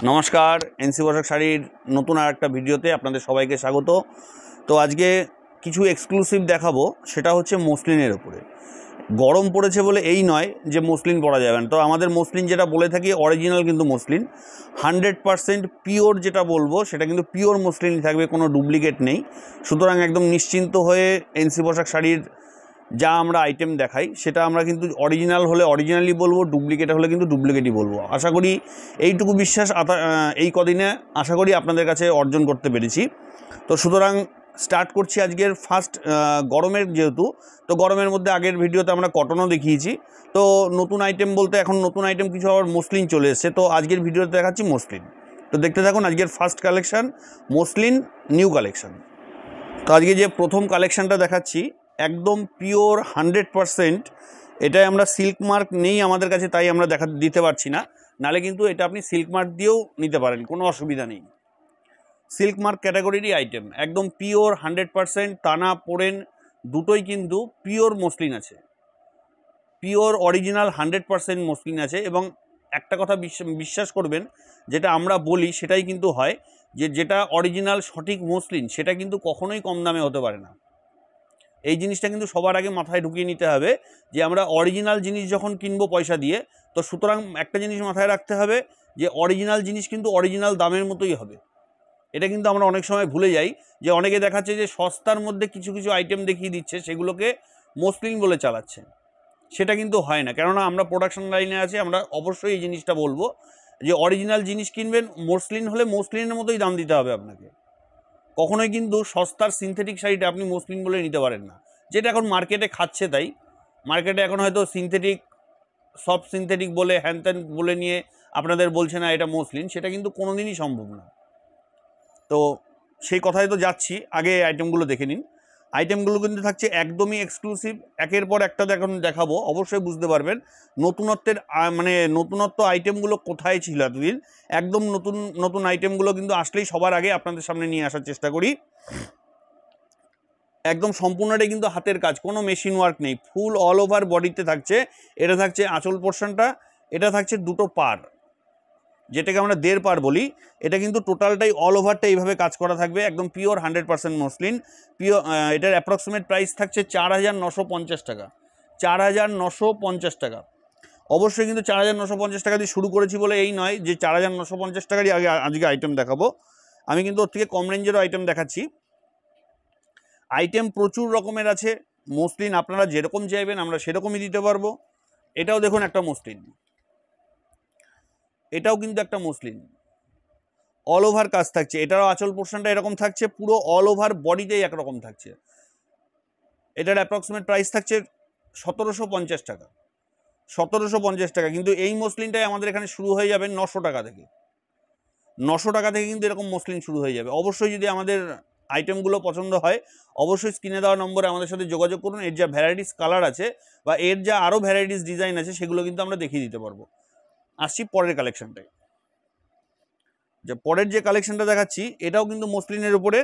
নমস্কার, এনসি পোশাক শাড়ির নতুন আর একটা ভিডিওতে আপনাদের সবাইকে স্বাগত। তো আজকে কিছু এক্সক্লুসিভ দেখাবো, সেটা হচ্ছে মসলিনের ওপরে। গরম পড়েছে বলে এই নয় যে মসলিন পরা যাবে না। তো আমাদের মসলিন যেটা বলে থাকি অরিজিনাল কিন্তু মসলিন 100% পিওর, যেটা বলবো সেটা কিন্তু পিওর মসলিনই থাকবে, কোনো ডুপ্লিকেট নেই। সুতরাং একদম নিশ্চিন্ত হয়ে এনসি পোশাক শাড়ির যা আমরা আইটেম দেখাই সেটা আমরা কিন্তু অরিজিনাল হলে অরিজিনালি বলবো, ডুপ্লিকেট হলে কিন্তু ডুপ্লিকেটই বলবো। আশা করি এইটুকু বিশ্বাস এই কদিনে আশা করি আপনাদের কাছে অর্জন করতে পেরেছি। তো সুতরাং স্টার্ট করছি আজকের ফার্স্ট। গরমের যেহেতু, তো গরমের মধ্যে আগের ভিডিওতে আমরা কটনও দেখিয়েছি। তো নতুন আইটেম বলতে এখন নতুন আইটেম কিছু আবার মসলিন চলে এসেছে। তো আজকের ভিডিওতে দেখাচ্ছি মসলিন। তো দেখতে থাকুন আজকের first collection, muslin new collection. তো আজকে যে প্রথম কালেকশানটা দেখাচ্ছি একদম পিওর 100%। এটাই আমরা সিল্ক মার্ক নেই আমাদের কাছে, তাই আমরা দিতে পারছি না। নালে কিন্তু এটা আপনি সিল্ক মার্ক দিয়েও নিতে পারেন, কোনো অসুবিধা নেই। সিল্ক মার্ক ক্যাটাগরিরই আইটেম, একদম পিওর 100%। টানা পোড়েন দুটোই কিন্তু পিওর মসলিন আছে, পিওর অরিজিনাল 100% মসলিন আছে। এবং একটা কথা বিশ্বাস করবেন, যেটা আমরা বলি সেটাই কিন্তু হয়, যে যেটা অরিজিনাল সঠিক মসলিন সেটা কিন্তু কখনোই কম দামে হতে পারে না। এই জিনিসটা কিন্তু সবার আগে মাথায় ঢুকিয়ে নিতে হবে, যে আমরা অরিজিনাল জিনিস যখন কিনবো পয়সা দিয়ে, তো সুতরাং একটা জিনিস মাথায় রাখতে হবে যে অরিজিনাল জিনিস কিন্তু অরিজিনাল দামের মতোই হবে। এটা কিন্তু আমরা অনেক সময় ভুলে যাই, যে অনেকে দেখাচ্ছে যে সস্তার মধ্যে কিছু কিছু আইটেম দেখিয়ে দিচ্ছে, সেগুলোকে মসলিন বলে চালাচ্ছে। সেটা কিন্তু হয় না, কেননা আমরা প্রোডাকশন লাইনে আছি। আমরা অবশ্যই এই জিনিসটা বলবো যে অরিজিনাল জিনিস কিনবেন, মসলিন হলে মসলিনের মতোই দাম দিতে হবে আপনাকে। কখনোই কিন্তু সস্তার সিনথেটিক শাড়িটা আপনি মসলিন বলে নিতে পারেন না, যেটা এখন মার্কেটে খাচ্ছে। তাই মার্কেটে এখন হয়তো সিনথেটিক, সফট সিনথেটিক বলে হ্যান ত্যান বলে নিয়ে আপনাদের বলছে না এটা মসলিন, সেটা কিন্তু কোনোদিনই সম্ভব না। তো সেই কথায় তো যাচ্ছি, আগে আইটেমগুলো দেখে নিন। আইটেমগুলো কিন্তু থাকছে একদমই এক্সক্লুসিভ, একের পর একটা এখন দেখাবো, অবশ্যই বুঝতে পারবেন নতুনত্বের মানে নতুনত্ব আইটেমগুলো কোথায় ছিল এতদিন। একদম নতুন নতুন আইটেমগুলো কিন্তু আসলেই সবার আগে আপনাদের সামনে নিয়ে আসার চেষ্টা করি। একদম সম্পূর্ণটাই কিন্তু হাতের কাজ, কোনো মেশিন ওয়ার্ক নেই, ফুল অল ওভার বডিতে থাকছে। এটা থাকছে আঁচল পোর্শনটা, এটা থাকছে দুটো পার, যেটাকে আমরা 1.5 পার বলি। এটা কিন্তু টোটালটাই অল ওভারটা এইভাবে কাজ করা থাকবে, একদম পিওর 100% মসলিন পিওর। এটার অ্যাপ্রক্সিমেট প্রাইস থাকছে 4,950 টাকা, 4,950 টাকা। অবশ্যই কিন্তু 4,950 টাকা দিয়ে শুরু করেছি বলে এই নয় যে 4,950 টাকারই আজকে আইটেম দেখাবো। আমি কিন্তু ওর থেকে কম রেঞ্জেরও আইটেম দেখাচ্ছি। আইটেম প্রচুর রকমের আছে। মসলিন আপনারা যেরকম চাইবেন আমরা সেরকমই দিতে পারবো। এটাও দেখুন একটা মসলিন, এটাও কিন্তু একটা মসলিন, অল ওভার কাজ থাকছে। এটারও আঁচল পোর্শনটা এরকম থাকছে, পুরো অল ওভার বডিতেই একরকম থাকছে। এটার অ্যাপ্রক্সিমেট প্রাইস থাকছে 1,750 টাকা, 1,750 টাকা। কিন্তু এই মসলিনটাই আমাদের এখানে শুরু হয়ে যাবে 900 টাকা থেকে। 900 টাকা থেকে কিন্তু এরকম মসলিন শুরু হয়ে যাবে। অবশ্যই যদি আমাদের আইটেমগুলো পছন্দ হয়, অবশ্যই স্ক্রিনে দেওয়া নম্বরে আমাদের সাথে যোগাযোগ করুন। এর যা ভ্যারাইটিস কালার আছে বা এর যা আরও ভ্যারাইটিস ডিজাইন আছে, সেগুলো কিন্তু আমরা দেখিয়ে দিতে পারবো। আসছি পরের কালেকশনটায়। যে পরের যে কালেকশনটা দেখাচ্ছি এটাও কিন্তু মসলিনের উপরে,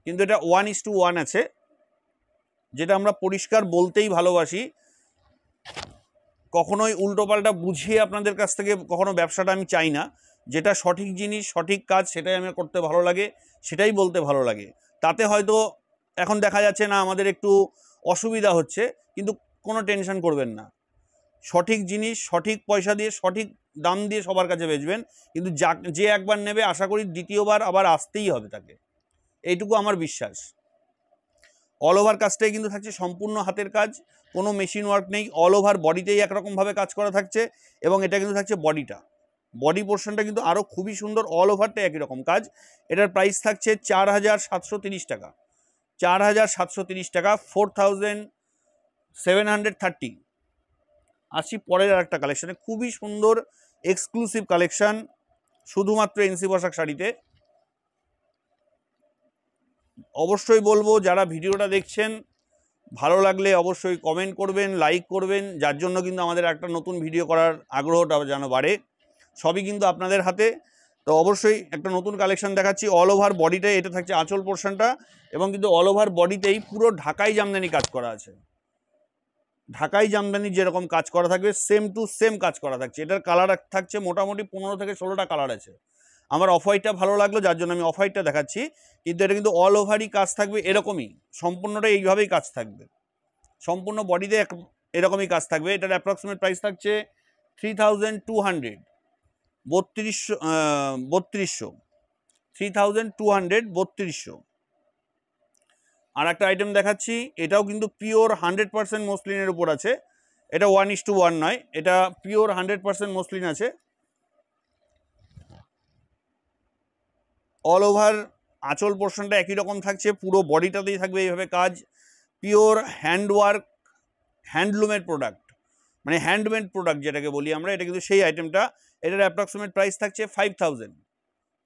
কিন্তু এটা 1:1 আছে, যেটা আমরা পরিষ্কার বলতেই ভালোবাসি। কখনোই উল্টোপাল্টা বুঝিয়ে আপনাদের কাছ থেকে কখনো ব্যবসাটা আমি চাই না। যেটা সঠিক জিনিস, সঠিক কাজ, সেটাই আমার করতে ভালো লাগে, সেটাই বলতে ভালো লাগে। তাতে হয়তো এখন দেখা যাচ্ছে না আমাদের একটু অসুবিধা হচ্ছে, কিন্তু কোনো টেনশন করবেন না। সঠিক জিনিস সঠিক পয়সা দিয়ে সঠিক দাম দিয়ে সবার কাছে বেচবেন, কিন্তু যে একবার নেবে আশা করি দ্বিতীয়বার আবার আসতেই হবে তাকে, এইটুকু আমার বিশ্বাস। অল ওভার কাজটাই কিন্তু থাকছে সম্পূর্ণ হাতের কাজ, কোনো মেশিন ওয়ার্ক নেই। অল ওভার বডিতেই একরকমভাবে কাজ করা থাকছে। এবং এটা কিন্তু থাকছে বডিটা, বডি পোর্শনটা কিন্তু আরও খুবই সুন্দর, অল ওভারটা একই রকম কাজ। এটার প্রাইস থাকছে 4,730 টাকা, 4,730 টাকা, 4,730। আসি পরের আর একটা কালেকশানে, খুবই সুন্দর এক্সক্লুসিভ কালেকশান, শুধুমাত্র এনসি পোশাক শাড়িতে। অবশ্যই বলবো যারা ভিডিওটা দেখছেন ভালো লাগলে অবশ্যই কমেন্ট করবেন, লাইক করবেন, যার জন্য কিন্তু আমাদের একটা নতুন ভিডিও করার আগ্রহটা যেন বাড়ে। সবই কিন্তু আপনাদের হাতে। তো অবশ্যই একটা নতুন কালেকশন দেখাচ্ছি। অল ওভার বডিটাই এটা থাকছে আঁচল পোর্শনটা, এবং কিন্তু অল ওভার বডিতেই পুরো ঢাকাই জামদানি কাজ করা আছে। ঢাকাই জামদানির যেরকম কাজ করা থাকবে সেম টু সেম কাজ করা থাকছে। এটার কালার থাকছে মোটামুটি 15 থেকে 16টা কালার আছে। আমার অফ হোয়াইটটা ভালো লাগলো, যার জন্য আমি অফ হোয়াইটটা দেখাচ্ছি। কিন্তু এটা কিন্তু অল ওভারই কাজ থাকবে এরকমই, সম্পূর্ণটাই এইভাবেই কাজ থাকবে, সম্পূর্ণ বডিতে এরকমই কাজ থাকবে। এটার অ্যাপ্রক্সিমেট প্রাইস থাকছে 3200, 3200। আর একটা আইটেম দেখাচ্ছি, এটাও কিন্তু পিওর 100% মসলিনের উপর আছে। এটা 1:1 নয়, এটা পিওর 100% মসলিন আছে। অল ওভার আঁচল পোর্শনটা একই রকম থাকছে, পুরো বডিটাতেই থাকবে এইভাবে কাজ। পিওর হ্যান্ডওয়ার্ক, হ্যান্ডলুমের প্রোডাক্ট, মানে হ্যান্ডমেড প্রোডাক্ট যেটাকে বলি আমরা, এটা কিন্তু সেই আইটেমটা। এটার অ্যাপ্রক্সিমেট প্রাইস থাকছে 5000,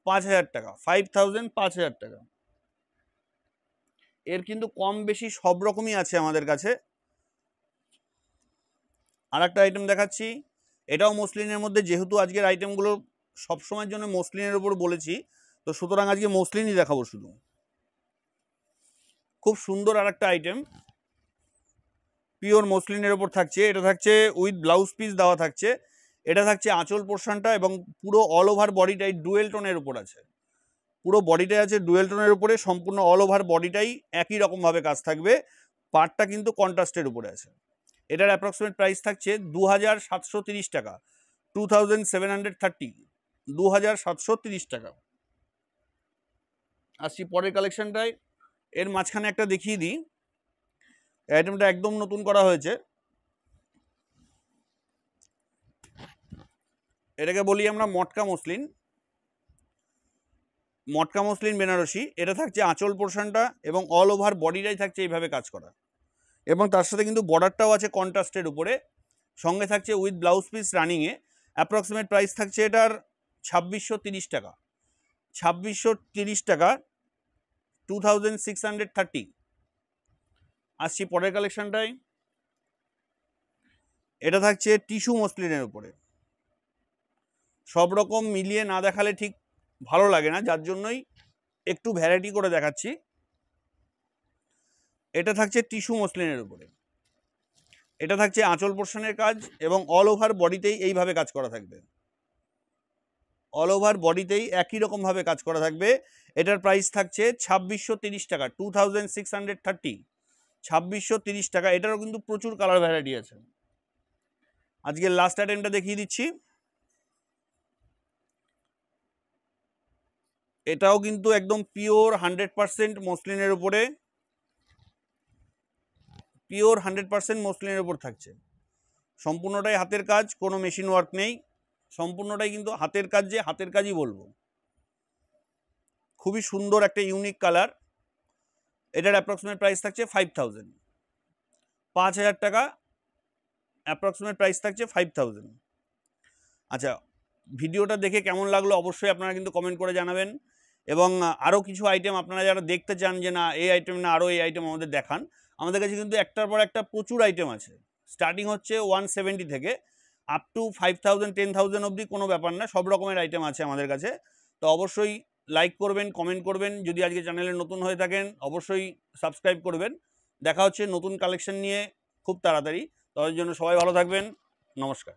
5000 টাকা, 5000, 5000 টাকা। এর কিন্তু কম বেশি সব রকমই আছে আমাদের কাছে। আর একটা আইটেম দেখাচ্ছি, এটাও মসলিনের মধ্যে, যেহেতু আজকের আইটেমগুলো সবসময়ের জন্য মসলিনের উপর বলেছি, তো সুতরাং আজকে মসলিনই দেখাবো শুধু। খুব সুন্দর আর একটা আইটেম, পিওর মসলিনের উপর থাকছে। এটা থাকছে উইথ ব্লাউজ পিস দেওয়া থাকছে। এটা থাকছে আঁচল পোর্শনটা, এবং পুরো অল ওভার বডিটাই ডুয়েল টোনের উপর আছে। পুরো বডিটাই আছে ডুয়েল টোনের উপরে, সম্পূর্ণ অল ওভার বডিটাই একই রকমভাবে কাজ থাকবে। পার্টটা কিন্তু কন্ট্রাস্টের উপরে আছে। এটার অ্যাপ্রক্সিমেট প্রাইস থাকছে 2730 টাকা, 2730, 2730 টাকা। আসছি পরের কালেকশনটায়। এর মাঝখানে একটা দেখিয়ে দিই, আইটেমটা একদম নতুন করা হয়েছে। এটাকে বলি আমরা মটকা মসলিন, মটকা মসলিন বেনারসি। এটা থাকছে আঁচল পোর্শনটা, এবং অল ওভার বডিটাই থাকছে এইভাবে কাজ করা, এবং তার সাথে কিন্তু বর্ডারটাও আছে কন্ট্রাস্টের উপরে। সঙ্গে থাকছে উইথ ব্লাউজ পিস রানিংয়ে। অ্যাপ্রক্সিমেট প্রাইস থাকছে এটার 2630 টাকা, 2630 টাকা, 2630। আসছি পরের কালেকশনটাই। এটা থাকছে টিস্যু মসলিনের উপরে। সব রকম মিলিয়ে না দেখালে ঠিক ভালো লাগে না, যার জন্যই একটু ভ্যারাইটি করে দেখাচ্ছি। এটা থাকছে টিস্যু মসলিনের উপরে। এটা থাকছে আঁচল পোর্শনের কাজ, এবং অল ওভার বডিতেই এইভাবে কাজ করা থাকবে, অল ওভার বডিতেই একই রকমভাবে কাজ করা থাকবে। এটার প্রাইস থাকছে 2630 টাকা, 2630, 2630 টাকা। এটারও কিন্তু প্রচুর কালার ভ্যারাইটি আছে। আজকের লাস্ট আইটেমটা দেখিয়ে দিচ্ছি। এটাও কিন্তু একদম পিওর 100% মসলিনের উপরে, পিওর 100% মসলিনের উপর থাকছে। সম্পূর্ণটাই হাতের কাজ, কোনো মেশিন ওয়ার্ক নেই, সম্পূর্ণটাই কিন্তু হাতের কাজ, যে হাতের কাজই বলবো। খুবই সুন্দর একটা ইউনিক কালার। এটার অ্যাপ্রক্সিমেট প্রাইস থাকছে 5000, 5000 টাকা অ্যাপ্রক্সিমেট প্রাইস থাকছে 5000। আচ্ছা, ভিডিওটা দেখে কেমন লাগলো অবশ্যই আপনারা কিন্তু কমেন্ট করে জানাবেন। এবং আরও কিছু আইটেম আপনারা যারা দেখতে চান যে না এই আইটেম না আরও এই আইটেম আমাদের দেখান, আমাদের কাছে কিন্তু একটার পর একটা প্রচুর আইটেম আছে। স্টার্টিং হচ্ছে 170 থেকে আপ টু 5000, 10,000 অবধি কোনো ব্যাপার না, সব রকমের আইটেম আছে আমাদের কাছে। তো অবশ্যই লাইক করবেন, কমেন্ট করবেন। যদি আজকে চ্যানেলে নতুন হয়ে থাকেন অবশ্যই সাবস্ক্রাইব করবেন। দেখা হচ্ছে নতুন কালেকশন নিয়ে খুব তাড়াতাড়ি। তাদের জন্য সবাই ভালো থাকবেন। নমস্কার।